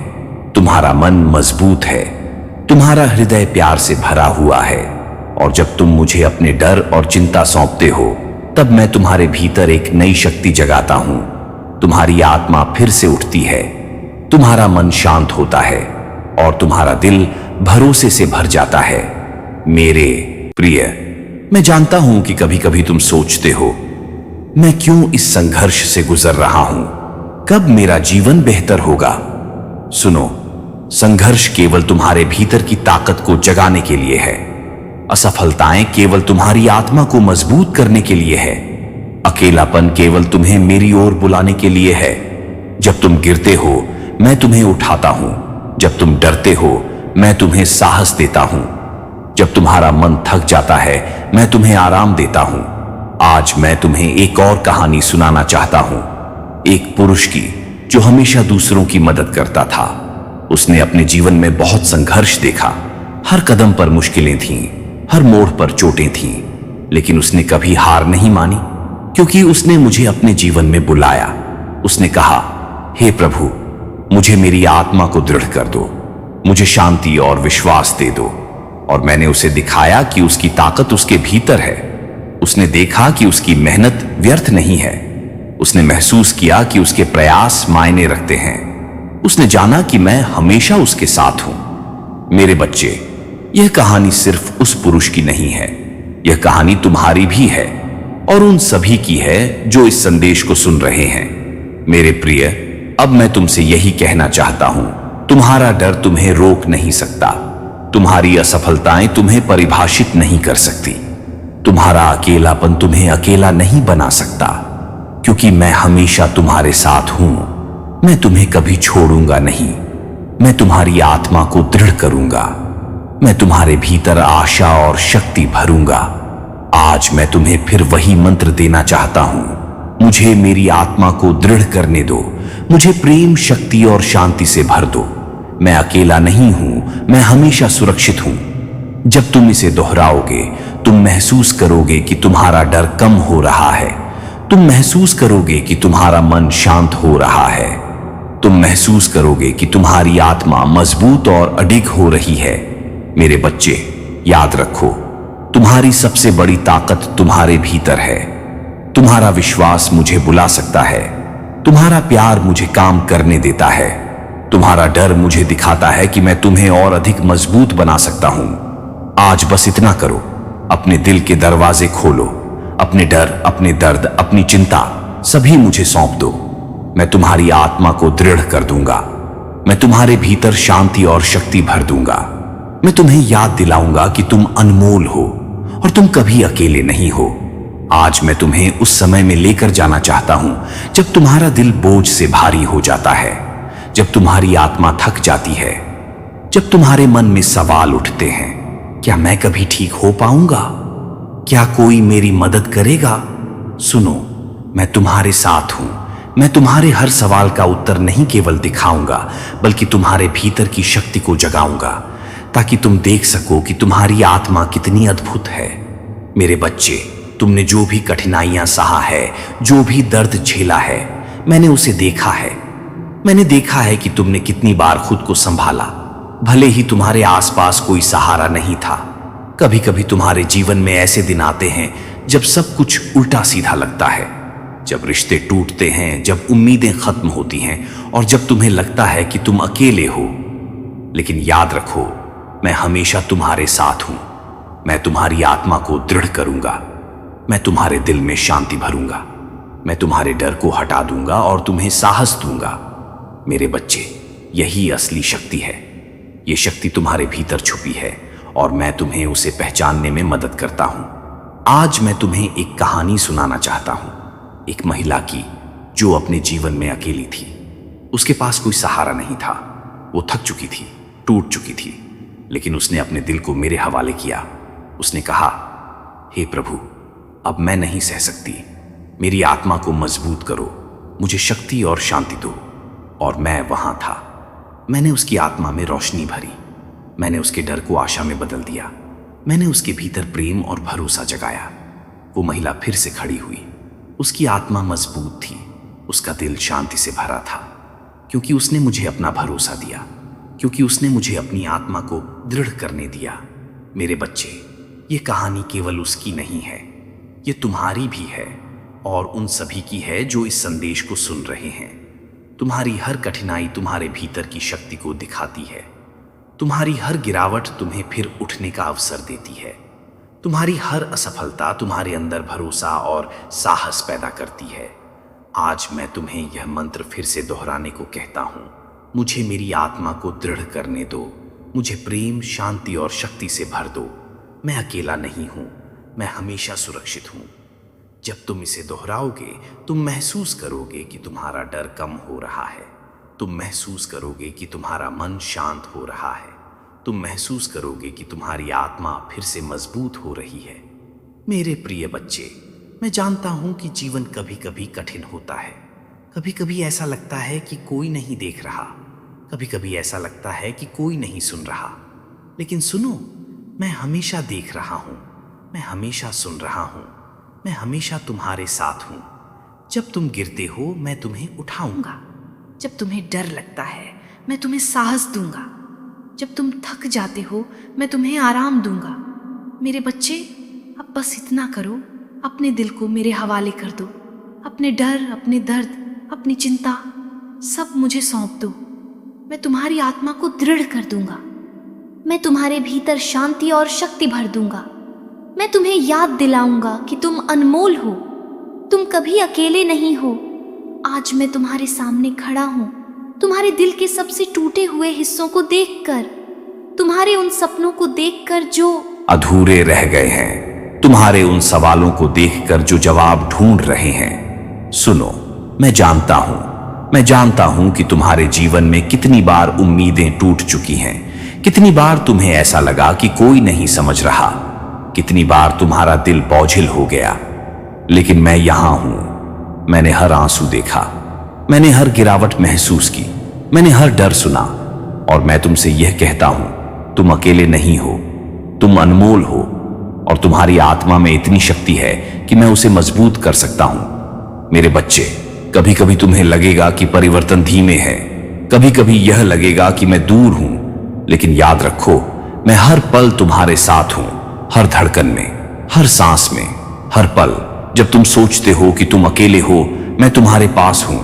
तुम्हारा मन मजबूत है, तुम्हारा हृदय प्यार से भरा हुआ है। और जब तुम मुझे अपने डर और चिंता सौंपते हो, तब मैं तुम्हारे भीतर एक नई शक्ति जगाता हूं। तुम्हारी आत्मा फिर से उठती है, तुम्हारा मन शांत होता है और तुम्हारा दिल भरोसे से भर जाता है। मेरे प्रिय, मैं जानता हूं कि कभी कभी तुम सोचते हो, मैं क्यों इस संघर्ष से गुजर रहा हूं? कब मेरा जीवन बेहतर होगा? सुनो, संघर्ष केवल तुम्हारे भीतर की ताकत को जगाने के लिए है। असफलताएं केवल तुम्हारी आत्मा को मजबूत करने के लिए है। अकेलापन केवल तुम्हें मेरी ओर बुलाने के लिए है। जब तुम गिरते हो, मैं तुम्हें उठाता हूं। जब तुम डरते हो, मैं तुम्हें साहस देता हूं। जब तुम्हारा मन थक जाता है, मैं तुम्हें आराम देता हूं। आज मैं तुम्हें एक और कहानी सुनाना चाहता हूं, एक पुरुष की जो हमेशा दूसरों की मदद करता था। उसने अपने जीवन में बहुत संघर्ष देखा। हर कदम पर मुश्किलें थीं, हर मोड़ पर चोटें थीं, लेकिन उसने कभी हार नहीं मानी, क्योंकि उसने मुझे अपने जीवन में बुलाया। उसने कहा, हे प्रभु, मुझे मेरी आत्मा को दृढ़ कर दो, मुझे शांति और विश्वास दे दो। और मैंने उसे दिखाया कि उसकी ताकत उसके भीतर है। उसने देखा कि उसकी मेहनत व्यर्थ नहीं है। उसने महसूस किया कि उसके प्रयास मायने रखते हैं। उसने जाना कि मैं हमेशा उसके साथ हूं। मेरे बच्चे, यह कहानी सिर्फ उस पुरुष की नहीं है, यह कहानी तुम्हारी भी है और उन सभी की है जो इस संदेश को सुन रहे हैं। मेरे प्रिय, अब मैं तुमसे यही कहना चाहता हूं, तुम्हारा डर तुम्हें रोक नहीं सकता, तुम्हारी असफलताएं तुम्हें परिभाषित नहीं कर सकती, तुम्हारा अकेलापन तुम्हें अकेला नहीं बना सकता, क्योंकि मैं हमेशा तुम्हारे साथ हूं। मैं तुम्हें कभी छोड़ूंगा नहीं। मैं तुम्हारी आत्मा को दृढ़ करूंगा। मैं तुम्हारे भीतर आशा और शक्ति भरूंगा। आज मैं तुम्हें फिर वही मंत्र देना चाहता हूं। मुझे मेरी आत्मा को दृढ़ करने दो, मुझे प्रेम, शक्ति और शांति से भर दो। मैं अकेला नहीं हूं, मैं हमेशा सुरक्षित हूं। जब तुम इसे दोहराओगे, तुम महसूस करोगे कि तुम्हारा डर कम हो रहा है। तुम महसूस करोगे कि तुम्हारा मन शांत हो रहा है। तुम महसूस करोगे कि तुम्हारी आत्मा मजबूत और अडिग हो रही है। मेरे बच्चे, याद रखो, तुम्हारी सबसे बड़ी ताकत तुम्हारे भीतर है। तुम्हारा विश्वास मुझे बुला सकता है, तुम्हारा प्यार मुझे काम करने देता है, तुम्हारा डर मुझे दिखाता है कि मैं तुम्हें और अधिक मजबूत बना सकता हूं। आज बस इतना करो, अपने दिल के दरवाजे खोलो, अपने डर, अपने दर्द, अपनी चिंता सभी मुझे सौंप दो। मैं तुम्हारी आत्मा को दृढ़ कर दूंगा। मैं तुम्हारे भीतर शांति और शक्ति भर दूंगा। मैं तुम्हें याद दिलाऊंगा कि तुम अनमोल हो और तुम कभी अकेले नहीं हो। आज मैं तुम्हें उस समय में लेकर जाना चाहता हूं जब तुम्हारा दिल बोझ से भारी हो जाता है, जब तुम्हारी आत्मा थक जाती है, जब तुम्हारे मन में सवाल उठते हैं, क्या मैं कभी ठीक हो पाऊंगा? क्या कोई मेरी मदद करेगा? सुनो, मैं तुम्हारे साथ हूं। मैं तुम्हारे हर सवाल का उत्तर नहीं केवल दिखाऊंगा, बल्कि तुम्हारे भीतर की शक्ति को जगाऊंगा, ताकि तुम देख सको कि तुम्हारी आत्मा कितनी अद्भुत है। मेरे बच्चे, तुमने जो भी कठिनाइयां सहा है, जो भी दर्द झेला है, मैंने उसे देखा है। मैंने देखा है कि तुमने कितनी बार खुद को संभाला, भले ही तुम्हारे आसपास कोई सहारा नहीं था। कभी कभी तुम्हारे जीवन में ऐसे दिन आते हैं जब सब कुछ उल्टा सीधा लगता है, जब रिश्ते टूटते हैं, जब उम्मीदें खत्म होती हैं और जब तुम्हें लगता है कि तुम अकेले हो। लेकिन याद रखो, मैं हमेशा तुम्हारे साथ हूं। मैं तुम्हारी आत्मा को दृढ़ करूंगा। मैं तुम्हारे दिल में शांति भरूंगा। मैं तुम्हारे डर को हटा दूंगा और तुम्हें साहस दूंगा। मेरे बच्चे, यही असली शक्ति है। ये शक्ति तुम्हारे भीतर छुपी है और मैं तुम्हें उसे पहचानने में मदद करता हूं। आज मैं तुम्हें एक कहानी सुनाना चाहता हूं, एक महिला की जो अपने जीवन में अकेली थी। उसके पास कोई सहारा नहीं था। वो थक चुकी थी, टूट चुकी थी, लेकिन उसने अपने दिल को मेरे हवाले किया। उसने कहा, हे प्रभु, अब मैं नहीं सह सकती। मेरी आत्मा को मजबूत करो, मुझे शक्ति और शांति दो। और मैं वहां था। मैंने उसकी आत्मा में रोशनी भरी। मैंने उसके डर को आशा में बदल दिया। मैंने उसके भीतर प्रेम और भरोसा जगाया। वो महिला फिर से खड़ी हुई। उसकी आत्मा मजबूत थी, उसका दिल शांति से भरा था, क्योंकि उसने मुझे अपना भरोसा दिया, क्योंकि उसने मुझे अपनी आत्मा को दृढ़ करने दिया। मेरे बच्चे, ये कहानी केवल उसकी नहीं है, ये तुम्हारी भी है और उन सभी की है जो इस संदेश को सुन रहे हैं। तुम्हारी हर कठिनाई तुम्हारे भीतर की शक्ति को दिखाती है। तुम्हारी हर गिरावट तुम्हें फिर उठने का अवसर देती है। तुम्हारी हर असफलता तुम्हारे अंदर भरोसा और साहस पैदा करती है। आज मैं तुम्हें यह मंत्र फिर से दोहराने को कहता हूं। मुझे मेरी आत्मा को दृढ़ करने दो, मुझे प्रेम, शांति और शक्ति से भर दो। मैं अकेला नहीं हूं, मैं हमेशा सुरक्षित हूं। जब तुम इसे दोहराओगे, तुम महसूस करोगे कि तुम्हारा डर कम हो रहा है। तुम महसूस करोगे कि तुम्हारा मन शांत हो रहा है। तुम महसूस करोगे कि तुम्हारी आत्मा फिर से मजबूत हो रही है। मेरे प्रिय बच्चे, मैं जानता हूं कि जीवन कभी कभी कठिन होता है। कभी कभी ऐसा लगता है कि कोई नहीं देख रहा, कभी कभी ऐसा लगता है कि कोई नहीं सुन रहा। लेकिन सुनो, मैं हमेशा देख रहा हूं, मैं हमेशा सुन रहा हूं, मैं हमेशा तुम्हारे साथ हूं। जब तुम गिरते हो, मैं तुम्हें उठाऊंगा। जब तुम्हें डर लगता है मैं तुम्हें साहस दूंगा। जब तुम थक जाते हो मैं तुम्हें आराम दूंगा। मेरे बच्चे, अब बस इतना करो, अपने दिल को मेरे हवाले कर दो। अपने डर, अपने दर्द, अपनी चिंता सब मुझे सौंप दो। मैं तुम्हारी आत्मा को दृढ़ कर दूंगा। मैं तुम्हारे भीतर शांति और शक्ति भर दूंगा। मैं तुम्हें याद दिलाऊंगा कि तुम अनमोल हो, तुम कभी अकेले नहीं हो। आज मैं तुम्हारे सामने खड़ा हूं, तुम्हारे दिल के सबसे टूटे हुए हिस्सों को देखकर, तुम्हारे उन सपनों को देखकर जो अधूरे रह गए हैं, तुम्हारे उन सवालों को देखकर जो जवाब ढूंढ रहे हैं। सुनो, मैं जानता हूं कि तुम्हारे जीवन में कितनी बार उम्मीदें टूट चुकी हैं, कितनी बार तुम्हें ऐसा लगा कि कोई नहीं समझ रहा, कितनी बार तुम्हारा दिल बोझिल हो गया। लेकिन मैं यहां हूं। मैंने हर आंसू देखा, मैंने हर गिरावट महसूस की, मैंने हर डर सुना, और मैं तुमसे यह कहता हूं, तुम अकेले नहीं हो, तुम अनमोल हो, और तुम्हारी आत्मा में इतनी शक्ति है कि मैं उसे मजबूत कर सकता हूं। मेरे बच्चे, कभी कभी तुम्हें लगेगा कि परिवर्तन धीमे है, कभी कभी यह लगेगा कि मैं दूर हूं, लेकिन याद रखो, मैं हर पल तुम्हारे साथ हूं, हर धड़कन में, हर सांस में, हर पल। जब तुम सोचते हो कि तुम अकेले हो, मैं तुम्हारे पास हूं।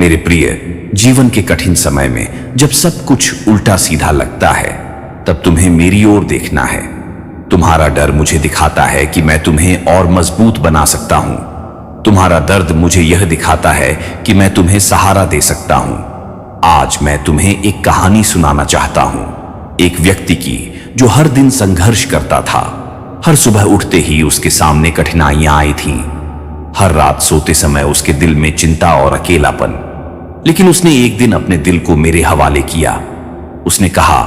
मेरे प्रिय, जीवन के कठिन समय में जब सब कुछ उल्टा सीधा लगता है, तब तुम्हें मेरी ओर देखना है। तुम्हारा डर मुझे दिखाता है कि मैं तुम्हें और मजबूत बना सकता हूं। तुम्हारा दर्द मुझे यह दिखाता है कि मैं तुम्हें सहारा दे सकता हूं। आज मैं तुम्हें एक कहानी सुनाना चाहता हूं, एक व्यक्ति की जो हर दिन संघर्ष करता था। हर सुबह उठते ही उसके सामने कठिनाइयां आई थीं। हर रात सोते समय उसके दिल में चिंता और अकेलापन। लेकिन उसने एक दिन अपने दिल को मेरे हवाले किया। उसने कहा,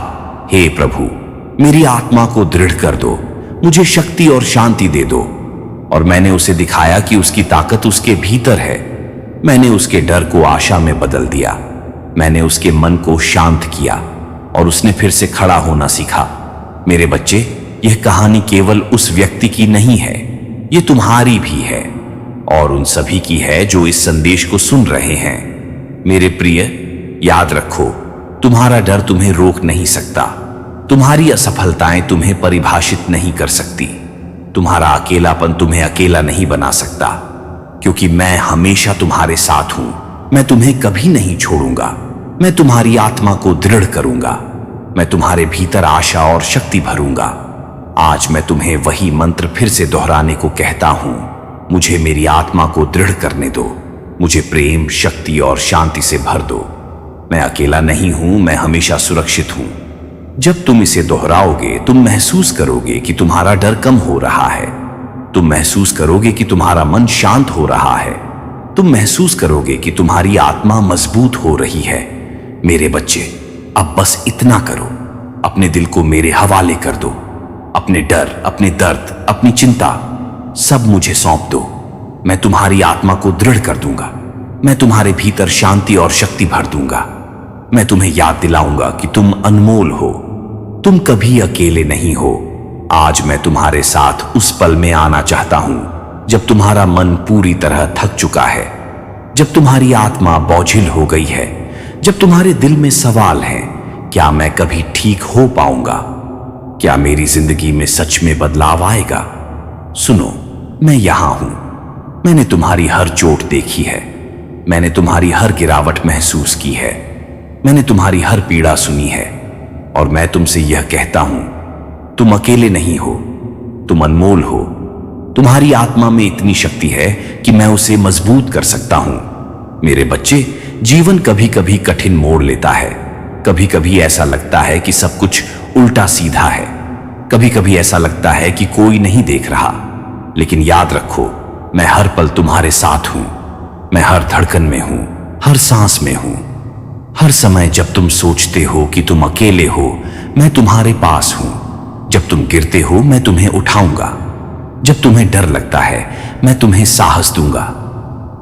हे प्रभु, मेरी आत्मा को दृढ़ कर दो, मुझे शक्ति और शांति दे दो। और मैंने उसे दिखाया कि उसकी ताकत उसके भीतर है। मैंने उसके डर को आशा में बदल दिया। मैंने उसके मन को शांत किया और उसने फिर से खड़ा होना सीखा। मेरे बच्चे, यह कहानी केवल उस व्यक्ति की नहीं है, यह तुम्हारी भी है और उन सभी की है जो इस संदेश को सुन रहे हैं। मेरे प्रिय, याद रखो, तुम्हारा डर तुम्हें रोक नहीं सकता, तुम्हारी असफलताएं तुम्हें परिभाषित नहीं कर सकती, तुम्हारा अकेलापन तुम्हें अकेला नहीं बना सकता, क्योंकि मैं हमेशा तुम्हारे साथ हूं। मैं तुम्हें कभी नहीं छोड़ूंगा। मैं तुम्हारी आत्मा को दृढ़ करूंगा। मैं तुम्हारे भीतर आशा और शक्ति भरूंगा। आज मैं तुम्हें वही मंत्र फिर से दोहराने को कहता हूं। मुझे मेरी आत्मा को दृढ़ करने दो, मुझे प्रेम, शक्ति और शांति से भर दो। मैं अकेला नहीं हूं, मैं हमेशा सुरक्षित हूं। जब तुम इसे दोहराओगे, तुम महसूस करोगे कि तुम्हारा डर कम हो रहा है। तुम महसूस करोगे कि तुम्हारा मन शांत हो रहा है। तुम महसूस करोगे कि तुम्हारी आत्मा मजबूत हो रही है। मेरे बच्चे, अब बस इतना करो, अपने दिल को मेरे हवाले कर दो। अपने डर, अपने दर्द, अपनी चिंता सब मुझे सौंप दो। मैं तुम्हारी आत्मा को दृढ़ कर दूंगा। मैं तुम्हारे भीतर शांति और शक्ति भर दूंगा। मैं तुम्हें याद दिलाऊंगा कि तुम अनमोल हो, तुम कभी अकेले नहीं हो। आज मैं तुम्हारे साथ उस पल में आना चाहता हूं जब तुम्हारा मन पूरी तरह थक चुका है, जब तुम्हारी आत्मा बोझिल हो गई है, जब तुम्हारे दिल में सवाल है, क्या मैं कभी ठीक हो पाऊंगा? क्या मेरी जिंदगी में सच में बदलाव आएगा? सुनो, मैं यहां हूं। मैंने तुम्हारी हर चोट देखी है, मैंने तुम्हारी हर गिरावट महसूस की है, मैंने तुम्हारी हर पीड़ा सुनी है, और मैं तुमसे यह कहता हूं, तुम अकेले नहीं हो, तुम अनमोल हो। तुम्हारी आत्मा में इतनी शक्ति है कि मैं उसे मजबूत कर सकता हूं। मेरे बच्चे, जीवन कभी कभी कठिन मोड़ लेता है। कभी कभी ऐसा लगता है कि सब कुछ उल्टा सीधा है। कभी कभी ऐसा लगता है कि कोई नहीं देख रहा। लेकिन याद रखो, मैं हर पल तुम्हारे साथ हूं। मैं हर धड़कन में हूं, हर सांस में हूं। हर समय जब तुम सोचते हो कि तुम अकेले हो, मैं तुम्हारे पास हूं। जब तुम गिरते हो, मैं तुम्हें उठाऊंगा। जब तुम्हें डर लगता है, मैं तुम्हें साहस दूंगा।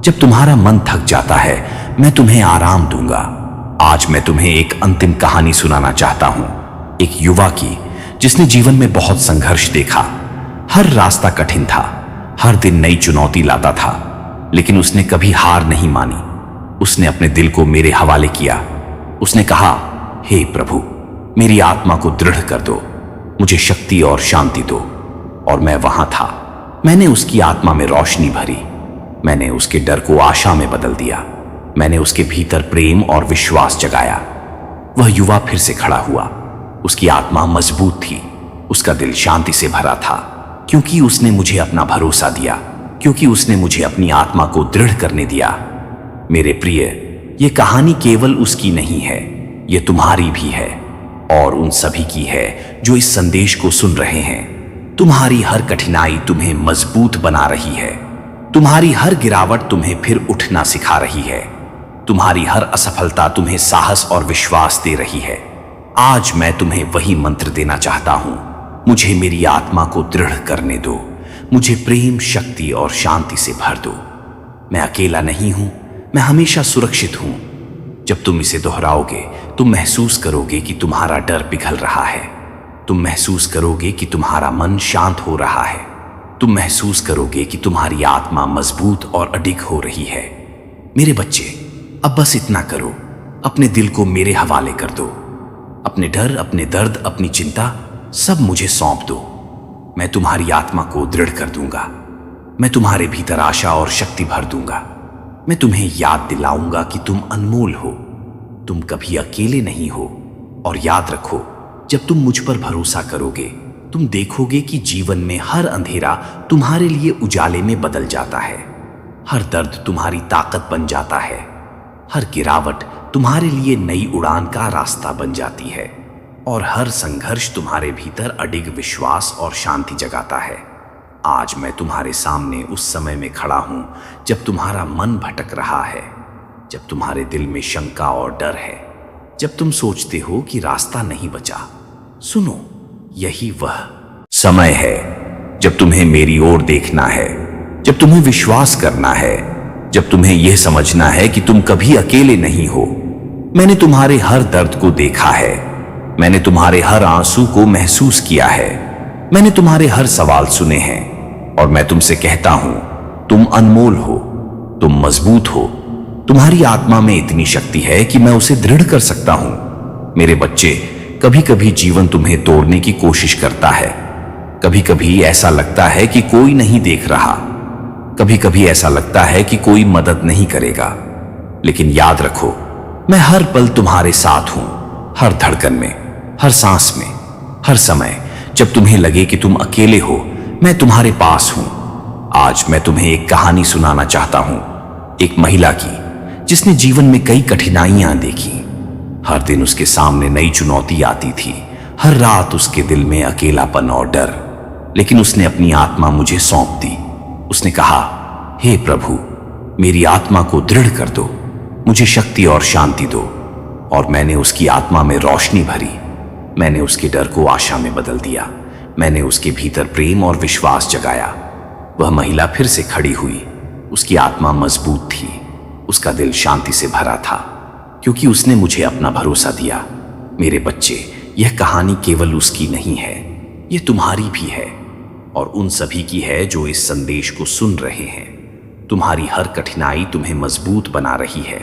जब तुम्हारा मन थक जाता है, मैं तुम्हें आराम दूंगा। आज मैं तुम्हें एक अंतिम कहानी सुनाना चाहता हूं, एक युवा की जिसने जीवन में बहुत संघर्ष देखा। हर रास्ता कठिन था, हर दिन नई चुनौती लाता था, लेकिन उसने कभी हार नहीं मानी। उसने अपने दिल को मेरे हवाले किया। उसने कहा, हे प्रभु, मेरी आत्मा को दृढ़ कर दो, मुझे शक्ति और शांति दो। और मैं वहां था। मैंने उसकी आत्मा में रोशनी भरी। मैंने उसके डर को आशा में बदल दिया। मैंने उसके भीतर प्रेम और विश्वास जगाया। वह युवा फिर से खड़ा हुआ। उसकी आत्मा मजबूत थी। उसका दिल शांति से भरा था, क्योंकि उसने मुझे अपना भरोसा दिया, क्योंकि उसने मुझे अपनी आत्मा को दृढ़ करने दिया। मेरे प्रिय, ये कहानी केवल उसकी नहीं है, ये तुम्हारी भी है और उन सभी की है जो इस संदेश को सुन रहे हैं। तुम्हारी हर कठिनाई तुम्हें मजबूत बना रही है। तुम्हारी हर गिरावट तुम्हें फिर उठना सिखा रही है। तुम्हारी हर असफलता तुम्हें साहस और विश्वास दे रही है। आज मैं तुम्हें वही मंत्र देना चाहता हूं। मुझे मेरी आत्मा को दृढ़ करने दो, मुझे प्रेम, शक्ति और शांति से भर दो। मैं अकेला नहीं हूं, मैं हमेशा सुरक्षित हूं। जब तुम इसे दोहराओगे, तुम महसूस करोगे कि तुम्हारा डर पिघल रहा है। तुम महसूस करोगे कि तुम्हारा मन शांत हो रहा है। तुम महसूस करोगे कि तुम्हारी आत्मा मजबूत और अडिग हो रही है। मेरे बच्चे, अब बस इतना करो, अपने दिल को मेरे हवाले कर दो। अपने डर, अपने दर्द, अपनी चिंता सब मुझे सौंप दो। मैं तुम्हारी आत्मा को दृढ़ कर दूंगा। मैं तुम्हारे भीतर आशा और शक्ति भर दूंगा। मैं तुम्हें याद दिलाऊंगा कि तुम अनमोल हो, तुम कभी अकेले नहीं हो। और याद रखो, जब तुम मुझ पर भरोसा करोगे, तुम देखोगे कि जीवन में हर अंधेरा तुम्हारे लिए उजाले में बदल जाता है। हर दर्द तुम्हारी ताकत बन जाता है। हर गिरावट तुम्हारे लिए नई उड़ान का रास्ता बन जाती है। और हर संघर्ष तुम्हारे भीतर अडिग विश्वास और शांति जगाता है। आज मैं तुम्हारे सामने उस समय में खड़ा हूं जब तुम्हारा मन भटक रहा है, जब तुम्हारे दिल में शंका और डर है, जब तुम सोचते हो कि रास्ता नहीं बचा। सुनो, यही वह समय है जब तुम्हें मेरी ओर देखना है, जब तुम्हें विश्वास करना है, जब तुम्हें यह समझना है कि तुम कभी अकेले नहीं हो। मैंने तुम्हारे हर दर्द को देखा है। मैंने तुम्हारे हर आंसू को महसूस किया है। मैंने तुम्हारे हर सवाल सुने हैं। और मैं तुमसे कहता हूं, तुम अनमोल हो, तुम मजबूत हो। तुम्हारी आत्मा में इतनी शक्ति है कि मैं उसे दृढ़ कर सकता हूं। मेरे बच्चे, कभी कभी जीवन तुम्हें तोड़ने की कोशिश करता है। कभी कभी ऐसा लगता है कि कोई नहीं देख रहा। कभी कभी ऐसा लगता है कि कोई मदद नहीं करेगा। लेकिन याद रखो, मैं हर पल तुम्हारे साथ हूं, हर धड़कन में, हर सांस में, हर समय। जब तुम्हें लगे कि तुम अकेले हो, मैं तुम्हारे पास हूं। आज मैं तुम्हें एक कहानी सुनाना चाहता हूं, एक महिला की, जिसने जीवन में कई कठिनाइयां देखी। हर दिन उसके सामने नई चुनौती आती थी। हर रात उसके दिल में अकेलापन और डर। लेकिन उसने अपनी आत्मा मुझे सौंप दी। उसने कहा, हे प्रभु, मेरी आत्मा को दृढ़ कर दो, मुझे शक्ति और शांति दो। और मैंने उसकी आत्मा में रोशनी भरी। मैंने उसके डर को आशा में बदल दिया। मैंने उसके भीतर प्रेम और विश्वास जगाया। वह महिला फिर से खड़ी हुई। उसकी आत्मा मजबूत थी। उसका दिल शांति से भरा था, क्योंकि उसने मुझे अपना भरोसा दिया। मेरे बच्चे, यह कहानी केवल उसकी नहीं है, यह तुम्हारी भी है और उन सभी की है जो इस संदेश को सुन रहे हैं। तुम्हारी हर कठिनाई तुम्हें मजबूत बना रही है।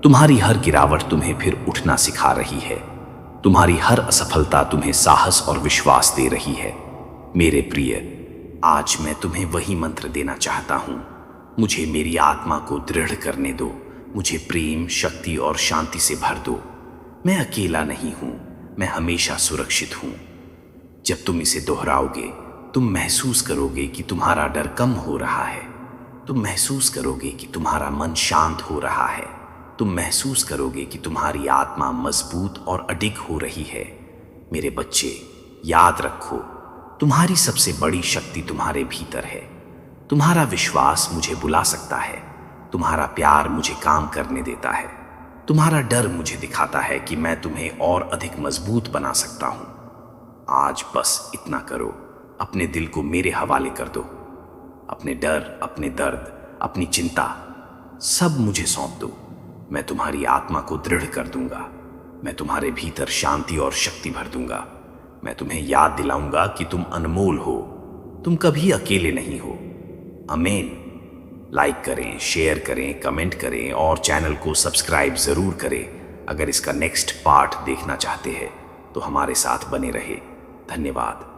तुम्हारी हर गिरावट तुम्हें फिर उठना सिखा रही है। तुम्हारी हर असफलता तुम्हें साहस और विश्वास दे रही है। मेरे प्रिय, आज मैं तुम्हें वही मंत्र देना चाहता हूं। मुझे मेरी आत्मा को दृढ़ करने दो, मुझे प्रेम, शक्ति और शांति से भर दो। मैं अकेला नहीं हूं, मैं हमेशा सुरक्षित हूं। जब तुम इसे दोहराओगे, तुम महसूस करोगे कि तुम्हारा डर कम हो रहा है। तुम महसूस करोगे कि तुम्हारा मन शांत हो रहा है। तुम महसूस करोगे कि तुम्हारी आत्मा मजबूत और अडिग हो रही है। मेरे बच्चे, याद रखो, तुम्हारी सबसे बड़ी शक्ति तुम्हारे भीतर है। तुम्हारा विश्वास मुझे बुला सकता है। तुम्हारा प्यार मुझे काम करने देता है। तुम्हारा डर मुझे दिखाता है कि मैं तुम्हें और अधिक मजबूत बना सकता हूं। आज बस इतना करो, अपने दिल को मेरे हवाले कर दो। अपने डर, अपने दर्द, अपनी चिंता सब मुझे सौंप दो। मैं तुम्हारी आत्मा को दृढ़ कर दूंगा। मैं तुम्हारे भीतर शांति और शक्ति भर दूंगा। मैं तुम्हें याद दिलाऊंगा कि तुम अनमोल हो, तुम कभी अकेले नहीं हो। आमीन। लाइक करें, शेयर करें, कमेंट करें और चैनल को सब्सक्राइब ज़रूर करें। अगर इसका नेक्स्ट पार्ट देखना चाहते हैं तो हमारे साथ बने रहे। धन्यवाद।